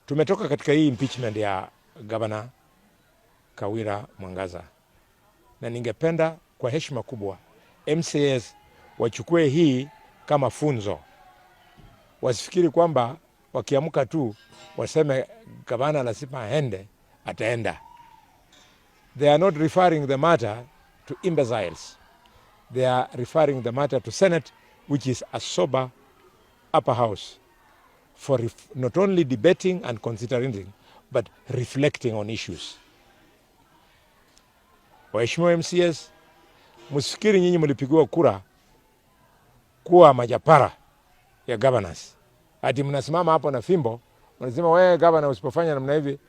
Tumetoka katika hii impeachment ya Governor Kawira Mwangaza, na ningependa kwa heshima kubwa MCAs wachukue hii kama funzo. Wasifikiri kwamba wakiamka tu waseme gavana lazima aende, ataenda. They are not referring the matter to imbeciles. They are referring the matter to Senate, which is a sober upper house for not only debating and considering, but reflecting on issues. Waheshimiwa MCAs, msifikiri nyinyi mlipigiwa kura kuwa majapara ya governors. Ati mnasimama hapo na fimbo, mnasema wewe governor usipofanya namna hivi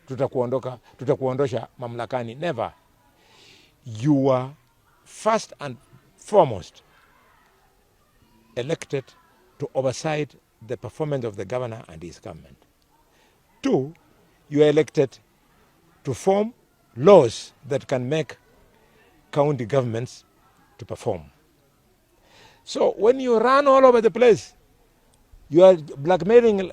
tutakuondosha mamlakani. Never. You are first and foremost elected to oversight the performance of the governor and his government. 2, you are elected to form laws that can make county governments to perform. So when you run all over the place, you are blackmailing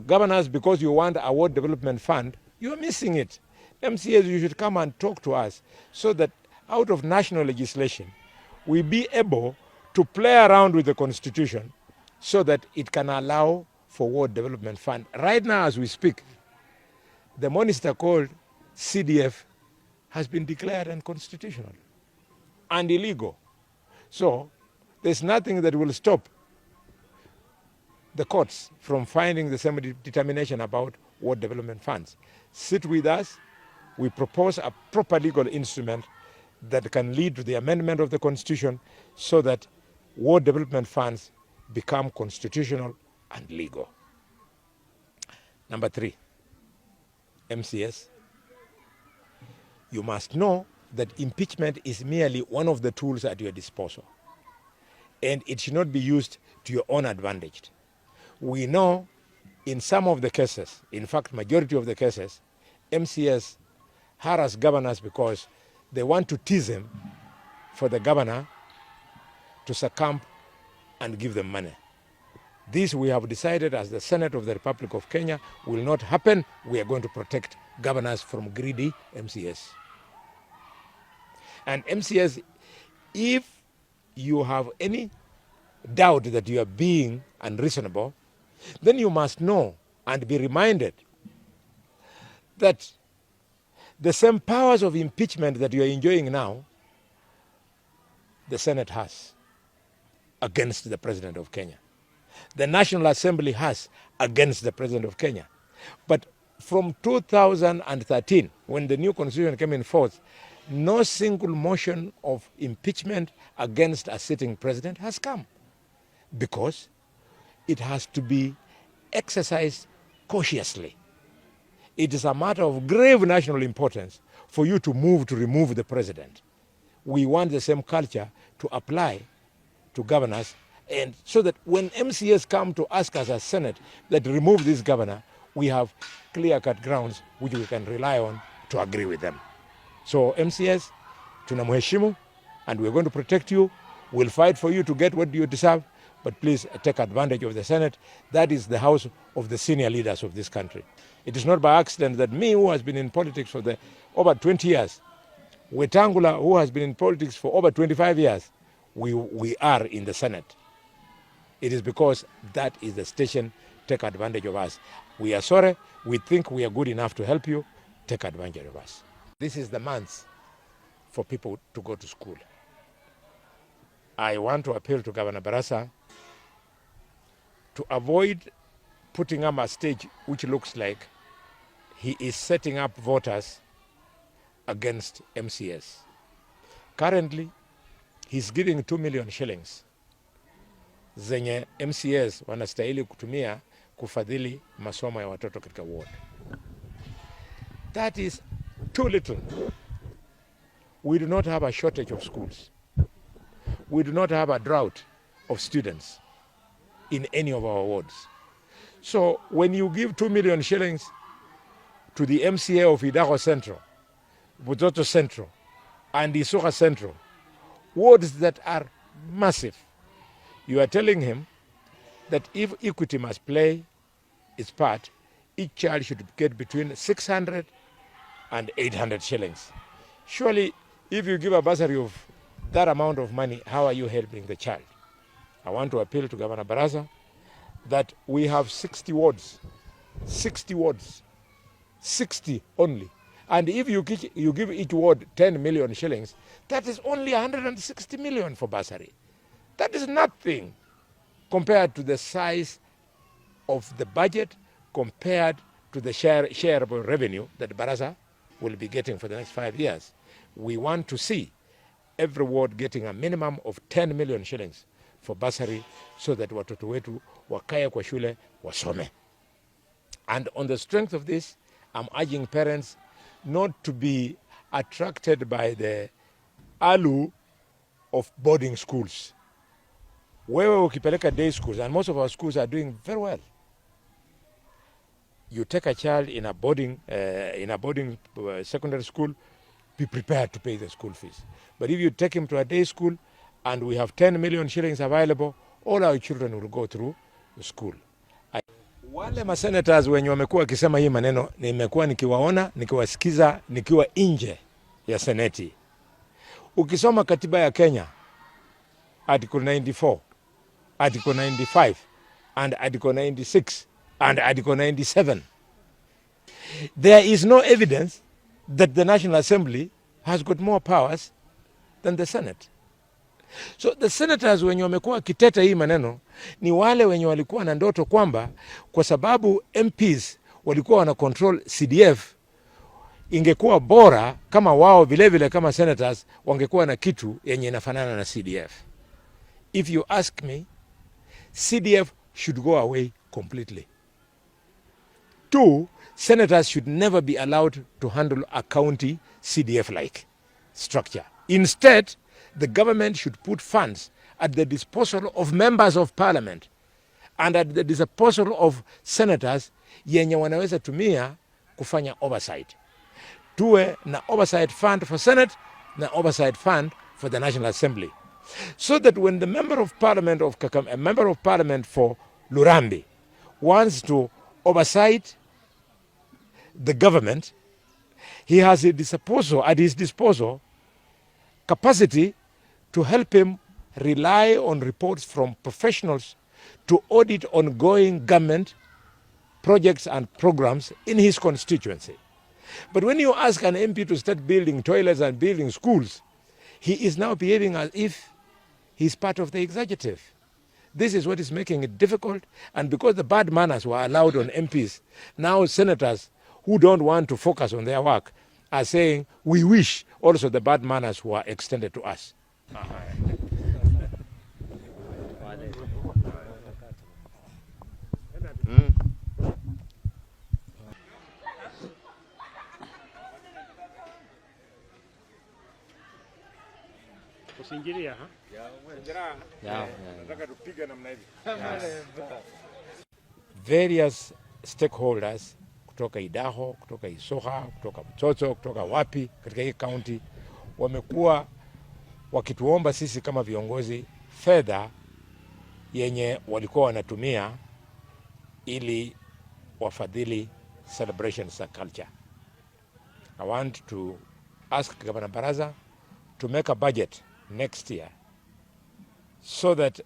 governors because you want a ward development fund, you are missing it. MCAs, you should come and talk to us so that out of national legislation, we be able to play around with the constitution so that it can allow for ward development fund. Right now, as we speak, the monster called CDF has been declared unconstitutional and illegal. So there's nothing that will stop the courts from finding the same determination about ward development funds. Sit with us. We propose a proper legal instrument that can lead to the amendment of the constitution so that ward development funds become constitutional and legal. Number 3, MCS, you must know that impeachment is merely one of the tools at your disposal, and it should not be used to your own advantage. We know in some of the cases, in fact, majority of the cases, MCS harass governors because they want to tease them for the governor to succumb and give them money. This we have decided as the Senate of the Republic of Kenya will not happen. We are going to protect governors from greedy MCS. And MCS, if you have any doubt that you are being unreasonable, then you must know and be reminded that the same powers of impeachment that you are enjoying now, the Senate has against the President of Kenya. The National Assembly has against the President of Kenya. But from 2013, when the new constitution came in force, no single motion of impeachment against a sitting president has come, because it has to be exercised cautiously. It is a matter of grave national importance for you to remove the president. We want the same culture to apply to governors, and so that when MCAs come to ask us as Senate that remove this governor, we have clear-cut grounds which we can rely on to agree with them. So MCAs, tunamheshimu, and we're going to protect you. We'll fight for you to get what you deserve, but please take advantage of the Senate. That is the house of the senior leaders of this country. It is not by accident that me, who has been in politics for over 20 years, Wetangula, who has been in politics for over 25 years, we are in the Senate. It is because that is the station. Take advantage of us. We are sorry. We think we are good enough to help you. Take advantage of us. This is the month for people to go to school. I want to appeal to Governor Barasa to avoid putting up a stage which looks like he is setting up voters against MCS. Currently, he's giving 2 million shillings zenye MCS wanastahili kutumia kufadhili masomo ya watoto katika ward. That is too little. We do not have a shortage of schools. We do not have a drought of students in any of our wards. So when you give 2 million shillings to the MCA of Idaho Central, Butoto Central, and Isuka Central, wards that are massive, you are telling him that if equity must play its part, each child should get between 600 and 800 shillings. Surely, if you give a bursary of that amount of money, how are you helping the child? I want to appeal to Governor Baraza that we have 60 wards, 60 only. And if you give each ward 10 million shillings, that is only 160 million for bursary. That is nothing compared to the size of the budget, compared to the shareable revenue that Baraza will be getting for the next 5 years. We want to see every ward getting a minimum of 10 million shillings for bursary so that watoto wetu wakae kwa shule wasome. And on the strength of this, I'm urging parents not to be attracted by the allure of boarding schools. Wewe ukipeleka day schools, and most of our schools are doing very well. You take a child in a boarding secondary school, be prepared to pay the school fees. But if you take him to a day school and we have 10 million shillings available, all our children will go through the school. Wale masenators wenye wamekuwa wakisema hii maneno, nimekuwa nikiwaona, nikiwasikiza, nikiwa nje ya seneti. Ukisoma katiba ya Kenya, Article 94, Article 95, and Article 96, and Article 97, there is no evidence that the National Assembly has got more powers than the Senate. So the senators wenye wamekuwa kiteta hii maneno ni wale wenye walikuwa na ndoto kwamba kwa sababu MPs walikuwa wana control CDF, ingekuwa bora kama wao vile kama senators wangekuwa na kitu yenye inafanana na CDF. If you ask me, CDF should go away completely. 2, senators should never be allowed to handle a county CDF-like structure. Instead, the government should put funds at the disposal of members of parliament and at the disposal of senators yenye wanaweza tumia kufanya oversight. Tuwe na oversight fund for Senate na oversight fund for the National Assembly. So that when the member of parliament a member of parliament for Lurambi wants to oversight the government, he has at his disposal capacity to help him rely on reports from professionals to audit ongoing government projects and programs in his constituency. But when you ask an MP to start building toilets and building schools, he is now behaving as if he's part of the executive. This is what is making it difficult, and because the bad manners were allowed on MPs, now senators who don't want to focus on their work are saying, we wish also the bad manners were extended to us. Various stakeholders kutoka Idaho, kutoka Isoha, kutoka Mtoto, kutoka wapi katika hii county wamekuwa wakituomba sisi kama viongozi fedha yenye walikuwa wanatumia ili wafadhili celebrations za culture. I want to ask Governor Baraza to make a budget next year so that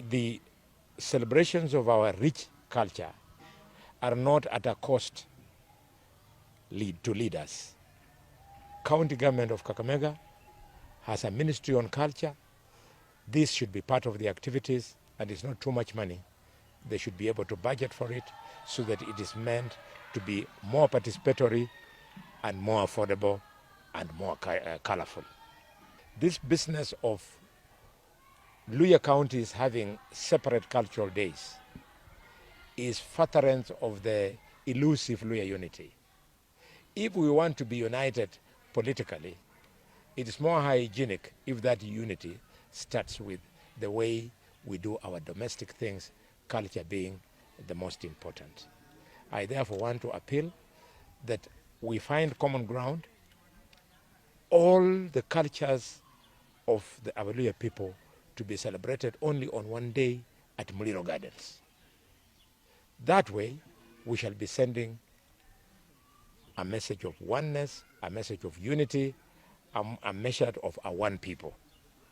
the celebrations of our rich culture are not at a cost to leaders. County government of Kakamega has a ministry on culture. This should be part of the activities, and it's not too much money. They should be able to budget for it so that it is meant to be more participatory and more affordable and more colorful. This business of Luya counties having separate cultural days is furtherance of the elusive Luya unity. If we want to be united politically, it is more hygienic if that unity starts with the way we do our domestic things, culture being the most important. I therefore want to appeal that we find common ground, all the cultures of the Avaluya people to be celebrated only on one day at Muliro Gardens. That way, we shall be sending a message of oneness, a message of unity, a message of our one people.